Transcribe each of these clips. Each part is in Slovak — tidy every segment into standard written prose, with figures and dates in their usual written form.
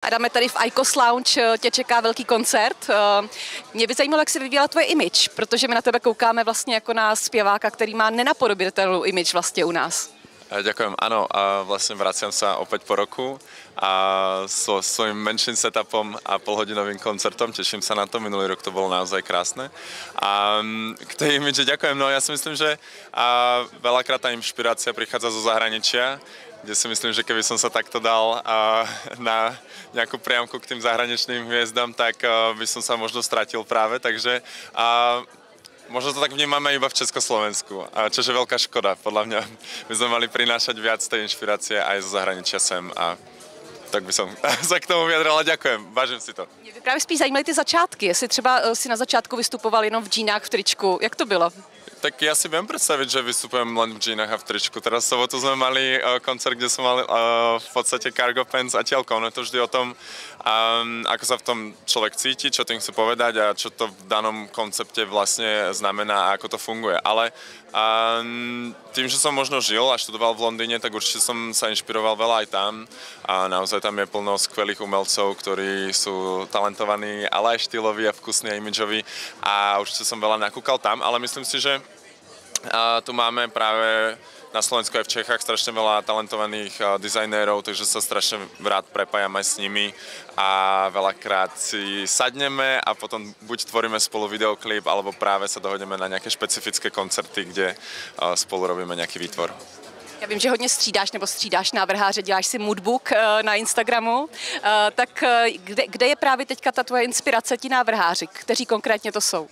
Adame, tady v Icos Lounge tě čeká velký koncert. Mě by zajímalo, jak se vyvíjela tvoje image, protože my na tebe koukáme vlastně jako na zpěváka, který má nenapodobitelnou image vlastně u nás. Ďakujem, áno, a vlastne vraciam sa opäť po roku a so svojím menším setupom a polhodinovým koncertom, teším sa na to, minulý rok to bolo naozaj krásne. A k tej imidži ďakujem, no ja si myslím, že veľakrát tá inšpirácia prichádza zo zahraničia, kde si myslím, že keby som sa takto dal na nejakú priamku k tým zahraničným hviezdam, tak by som sa možno stratil práve, takže možno to tak vnímame iba v Československu, čo je veľká škoda. Podľa mňa by sme mali prinášať viac tej inšpirácie aj zo zahraničia sem a tak by som sa k tomu vyjadrila. Ďakujem, vážím si to. Mě by právě spíš zajímaly ty začátky, jestli třeba si na začátku vystupoval jenom v džínách, v tričku, jak to bylo? Tak ja si viem predstaviť, že vystupujem len v džínach a v tričku. Teraz v sobotu sme mali koncert, kde som mal v podstate cargo pants a tielko. Ono je to vždy o tom, ako sa v tom človek cíti, čo tým chce povedať a čo to v danom koncepte vlastne znamená a ako to funguje. Ale tým, že som možno žil a študoval v Londýne, tak určite som sa inšpiroval veľa aj tam. A naozaj tam je plno skvelých umelcov, ktorí sú talentovaní, ale aj štýloví a vkusní a imidžoví. A určite som veľa nakúkal tam, ale myslím si, že tu máme práve na Slovensku aj v Čechách strašne veľa talentovaných dizajnérov, takže sa strašne rád prepájam aj s nimi a veľakrát si sadneme a potom buď tvoríme spolu videoklip, alebo práve sa dohodneme na nejaké špecifické koncerty, kde spolu robíme nejaký výtvor. Já vím, že hodně střídáš návrháře, děláš si moodbook na Instagramu, tak kde je právě teďka ta tvoje inspirace, ti návrháři, kteří konkrétně to jsou?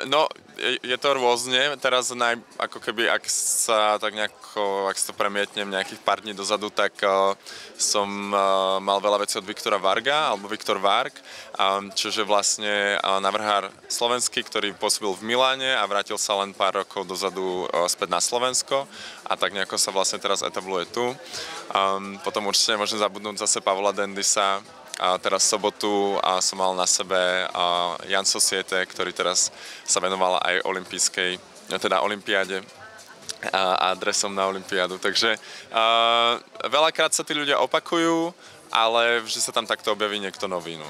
No, je to rôzne. Teraz ako keby, ak sa tak nejako, ak si to premietnem nejakých pár dní dozadu, tak som mal veľa vecí od Viktora Varga, alebo Viktor Varg, čiže vlastne návrhár slovenský, ktorý pôsobil v Miláne a vrátil sa len pár rokov dozadu späť na Slovensko a tak nejako sa vlastne teraz etabluje tu. Potom určite môžem zabudnúť zase Pavla Dendisa. A teraz v sobotu som mal na sebe Jan Societe, ktorý teraz sa venoval aj olympiáde a dresom na olympiádu. Takže veľakrát sa tí ľudia opakujú, ale vždy sa tam takto objaví niekto nový. No.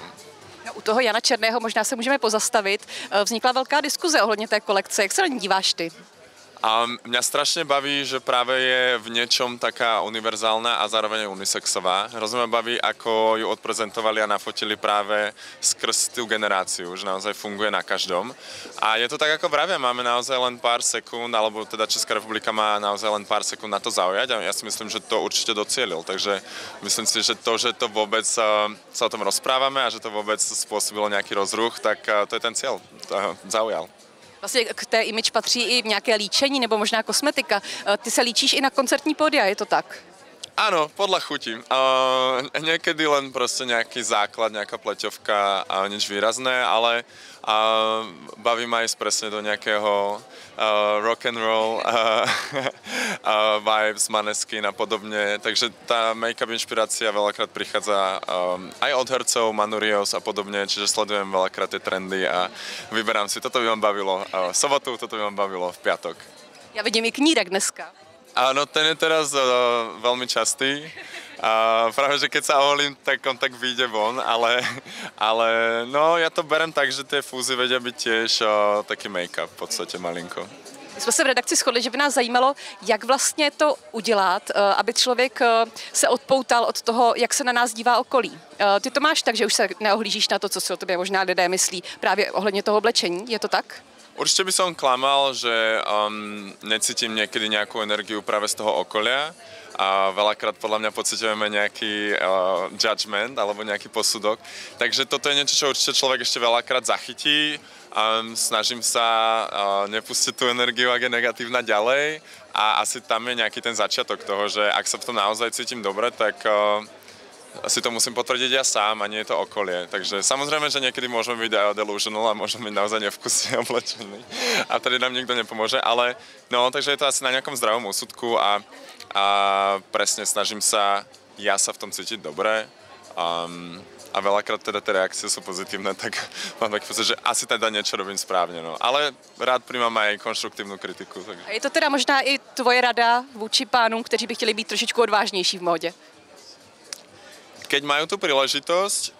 U toho Jana Černého možná se můžeme pozastavit. Vznikla velká diskuze ohledně té kolekce. Jak se na ní díváš ty? A mňa strašne baví, že práve je v niečom taká univerzálna a zároveň unisexová. Hrozne ma baví, ako ju odprezentovali a nafotili práve skrz tú generáciu, že naozaj funguje na každom. A je to tak, ako vravia, máme naozaj len pár sekúnd, alebo teda Česká republika má naozaj len pár sekúnd na to zaujať a ja si myslím, že to určite docielil. Takže myslím si, že to vôbec sa o tom rozprávame a že to vôbec spôsobilo nejaký rozruch, tak to je ten cieľ, zaujal. Vlastně k té image patří i nějaké líčení nebo možná kosmetika. Ty se líčíš i na koncertní pódia, je to tak? Áno, podľa chuti. Niekedy len proste nejaký základ, nejaká pleťovka a nič výrazné, ale baví ma ísť presne do nejakého rock and roll vibes, Maneskin a podobne. Takže tá make-up inšpirácia veľakrát prichádza aj od hercov, Manurios a podobne, čiže sledujem veľakrát tie trendy a vyberám si, toto by ma bavilo v sobotu, toto by ma bavilo v piatok. Já vidím i knírek dneska. Áno, ten je teraz veľmi častý. Práve, že keď sa oholím, tak on tak vyjde von, ale no, ja to berem tak, že tie fúzy vedia byť tiež taký make-up v podstate malinko. My jsme se v redakci shodli, že by nás zajímalo, jak vlastně to udělat, aby člověk se odpoutal od toho, jak se na nás dívá okolí. Ty to máš tak, že už se neohlížíš na to, co si o tobě možná lidé myslí právě ohledně toho oblečení, je to tak? Určite by som klamal, že necítim niekedy nejakú energiu práve z toho okolia a veľakrát podľa mňa pociťujeme nejaký judgment alebo nejaký posudok. Takže toto je niečo, čo určite človek ešte veľakrát zachytí. Snažím sa nepustiť tú energiu, ak je negatívna ďalej a asi tam je nejaký ten začiatok toho, že ak sa v tom naozaj cítim dobre, tak si to musím potvrdiť ja sám a nie je to okolie. Takže samozrejme, že niekedy môžeme byť delusional a môžeme byť naozaj nevkusne oblečení a tady nám nikto nepomôže, ale no, takže je to asi na nejakom zdravom úsudku a presne snažím sa ja sa v tom cítiť dobre a veľakrát teda tie reakcie sú pozitívne, tak mám taký pocit, že asi teda niečo robím správne, no. Ale rád príjmam aj konštruktívnu kritiku. Takže. A je to teda možná i tvoje rada vůči pánům, kteří by chtěli být trošičku odvážnější v módě? keď majú tú príležitosť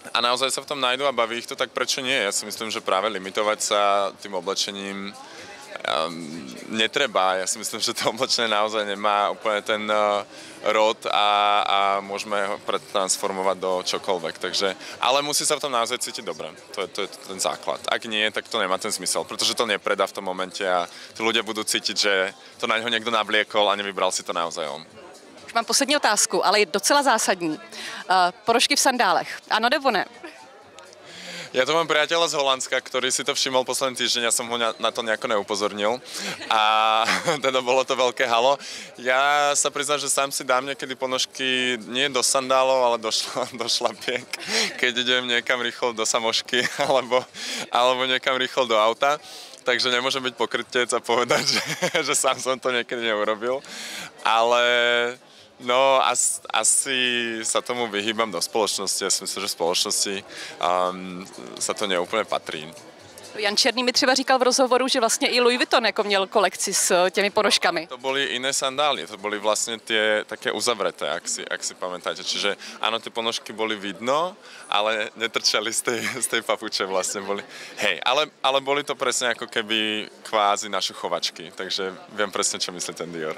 a naozaj sa v tom nájdu a baví ich to, tak prečo nie? Ja si myslím, že práve limitovať sa tým oblečením netreba. Ja si myslím, že to oblečenie naozaj nemá úplne ten rod a môžeme ho pretransformovať do čokoľvek. Takže, ale musí sa v tom naozaj cítiť dobre. To je ten základ. Ak nie, tak to nemá ten zmysel, pretože to nepredá v tom momente a tí ľudia budú cítiť, že to na ňo niekto navliekol a nevybral si to naozaj on. Mám poslední otázku, ale je docela zásadní. Ponožky v sandálech. Ano nebo ne? Ja to mám priateľa z Holandska, ktorý si to všimol posledný týždeň, ja som ho na to nejako neupozornil a teda bolo to veľké halo. Ja sa priznám, že sám si dám niekedy ponožky nie do sandálov, ale do šlapiek, keď idem niekam rýchlo do samošky alebo niekam rýchlo do auta. Takže nemôžem byť pokrytec a povedať, že sám som to niekedy neurobil, ale no, asi sa tomu vyhýbam do spoločnosti. Ja si myslím, že v spoločnosti sa to neúplně patrí. Jan Černý mi třeba říkal v rozhovoru, že vlastně i Louis Vuitton jako měl kolekci s těmi ponožkami. To boli iné sandály, to boli vlastne tie také uzavreté, ak si pamätáte. Čiže áno, tie ponožky boli vidno, ale netrčali z tej papuče vlastne boli. Hej, ale boli to presne ako keby kvázi naše chovačky, takže viem presne, čo myslí ten Dior.